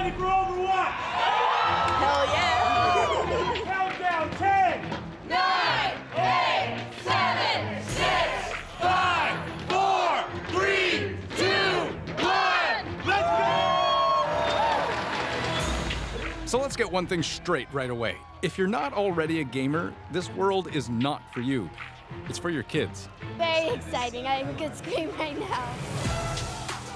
ready for Overwatch? Hell yeah! Countdown, 10, 9, 8, 7, 6, 5, 4, 3, 2, 1, let's go! So let's get one thing straight right away. If you're not already a gamer, this world is not for you. It's for your kids. Very exciting. I could scream right now.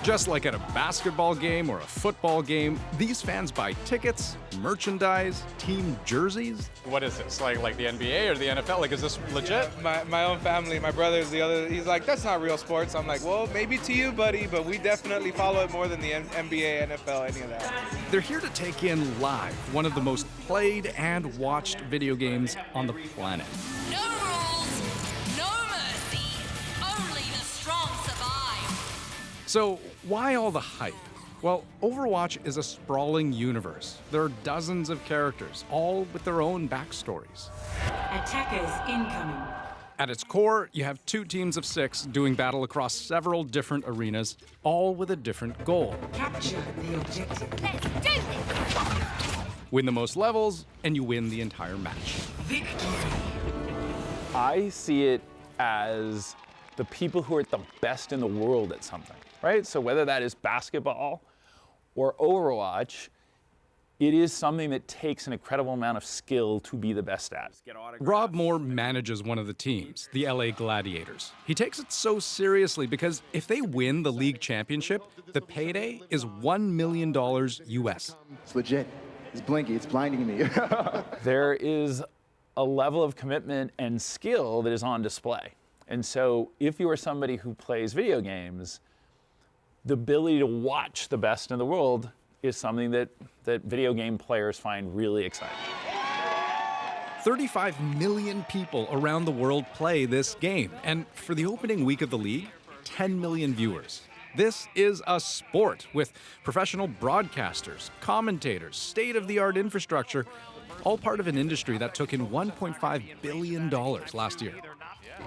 Just like at a basketball game or a football game, these fans buy tickets, merchandise, team jerseys. What is this, like the NBA or the NFL? Like, is this legit? My own family, my brother's the other, he's like, that's not real sports. I'm like, well, maybe to you, buddy, but we definitely follow it more than the NBA, NFL, any of that. They're here to take in live one of the most played and watched video games on the planet. No rules, no mercy, only the strong survive. So why all the hype? Well, Overwatch is a sprawling universe. There are dozens of characters, all with their own backstories. Attackers incoming. At its core, you have 2 teams of 6 doing battle across several different arenas, all with a different goal. Capture the objective. Let's do this! Win the most levels, and you win the entire match. Victory. I see it as the people who are the best in the world at something, right? So whether that is basketball or Overwatch, it is something that takes an incredible amount of skill to be the best at. Rob Moore manages one of the teams, the LA Gladiators. He takes it so seriously because if they win the league championship, the payday is $1 million US. It's legit. It's blinky. It's blinding me. There is a level of commitment and skill that is on display. And so if you are somebody who plays video games, the ability to watch the best in the world is something that video game players find really exciting. 35 million people around the world play this game, and for the opening week of the league, 10 million viewers. This is a sport with professional broadcasters, commentators, state-of-the-art infrastructure, all part of an industry that took in $1.5 billion last year.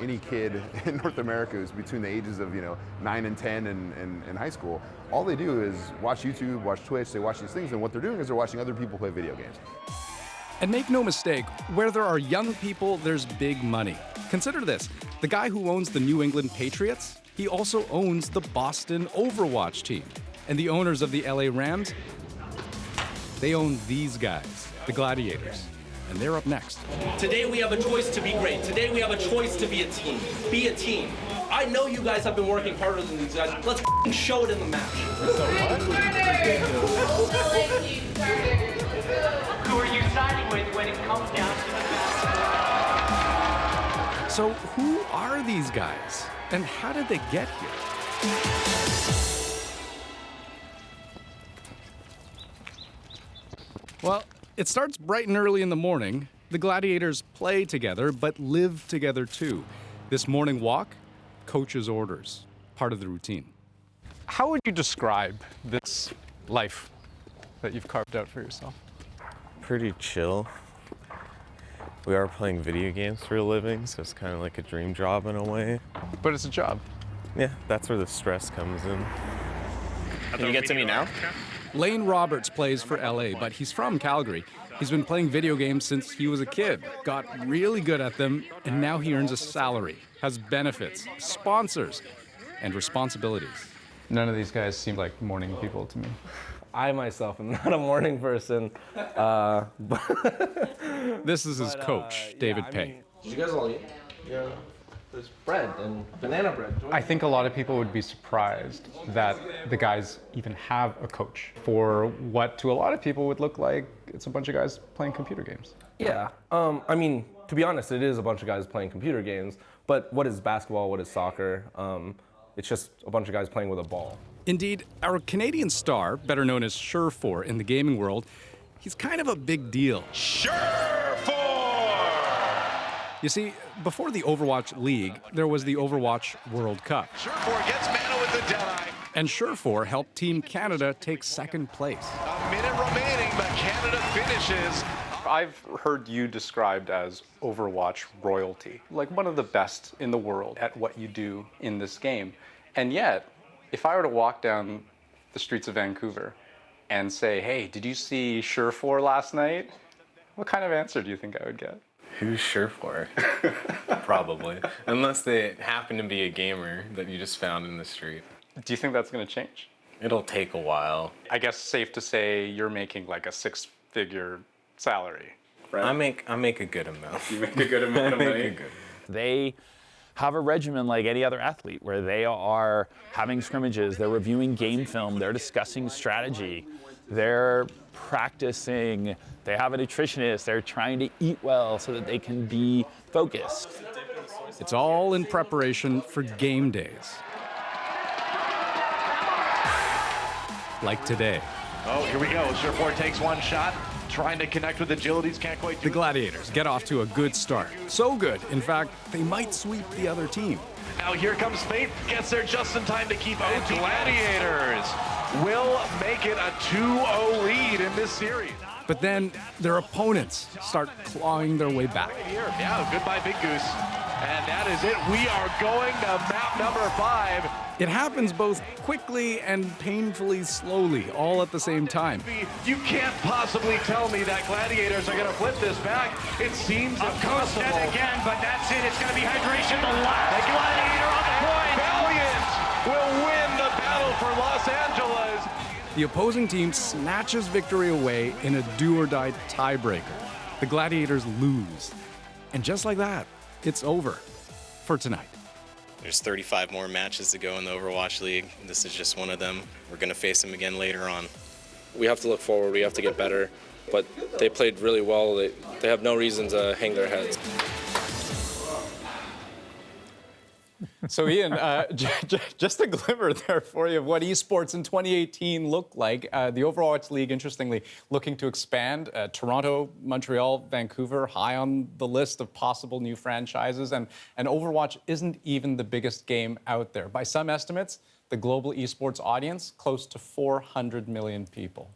Any kid in North America who's between the ages of 9 and 10 and high school, all they do is watch YouTube, watch Twitch, they watch these things, and what they're doing is they're watching other people play video games. And make no mistake, where there are young people, there's big money. Consider this, the guy who owns the New England Patriots, he also owns the Boston Overwatch team. And the owners of the LA Rams, they own these guys, the Gladiators. And they're up next. Today we have a choice to be great. Today we have a choice to be a team. Be a team. I know you guys have been working harder than these guys. Let's show it in the match. Who are you siding with when it comes down to the match? So who are these guys? And how did they get here? Well, it starts bright and early in the morning. The Gladiators play together, but live together too. This morning walk, coach's orders, part of the routine. How would you describe this life that you've carved out for yourself? Pretty chill. We are playing video games for a living, so it's kind of like a dream job in a way. But it's a job. Yeah, that's where the stress comes in. Can you get to me now? Lane Roberts plays for LA, but he's from Calgary. He's been playing video games since he was a kid, got really good at them, and now he earns a salary, has benefits, sponsors, and responsibilities. None of these guys seem like morning people to me. I myself am not a morning person. This is his coach, David Pay. Did you guys all eat? Yeah. There's bread and banana bread. I think a lot of people would be surprised that the guys even have a coach for what to a lot of people would look like it's a bunch of guys playing computer games. Yeah, I mean, to be honest, it is a bunch of guys playing computer games, but what is basketball, what is soccer? It's just a bunch of guys playing with a ball. Indeed, our Canadian star, better known as Surefour in the gaming world, he's kind of a big deal. You see, before the Overwatch League, there was the Overwatch World Cup. Surefour gets Mana with the die. And Surefour helped Team Canada take second place. A minute remaining, but Canada finishes. I've heard you described as Overwatch royalty, like one of the best in the world at what you do in this game. And yet, if I were to walk down the streets of Vancouver and say, hey, did you see Surefour last night? What kind of answer do you think I would get? Who's Surefour? Probably. Unless they happen to be a gamer that you just found in the street. Do you think that's going to change? It'll take a while. I guess safe to say you're making like a 6-figure salary, right? I make a good amount. You make a good amount of money? They have a regimen like any other athlete where they are having scrimmages, they're reviewing game film, they're discussing strategy, they're practicing, they have a nutritionist, they're trying to eat well so that they can be focused. It's all in preparation for game days. Like today. Oh, here we go. Surefour takes one shot, trying to connect with agilities, can't quite do The Gladiators get off to a good start. So good, in fact, they might sweep the other team. Now here comes Fate, gets there just in time to keep out. Gladiators will make it a 2-0 lead in this series. But then their opponents start clawing their way back. Right here, yeah, goodbye Big Goose. And that is it. We are going to map number 5. It happens both quickly and painfully slowly, all at the same time. You can't possibly tell me that Gladiators are going to flip this back. It seems impossible. Coach again, but that's it. It's going to be hydration. The last Gladiator on the point. Valiant will win the battle for Los Angeles. The opposing team snatches victory away in a do-or-die tiebreaker. The Gladiators lose. And just like that, it's over for tonight. There's 35 more matches to go in the Overwatch League. This is just one of them. We're going to face them again later on. We have to look forward. We have to get better. But they played really well. They have no reason to hang their heads. So Ian, just a glimmer there for you of what esports in 2018 looked like. The Overwatch League, interestingly, looking to expand. Toronto, Montreal, Vancouver, high on the list of possible new franchises. And Overwatch isn't even the biggest game out there. By some estimates, the global esports audience, close to 400 million people.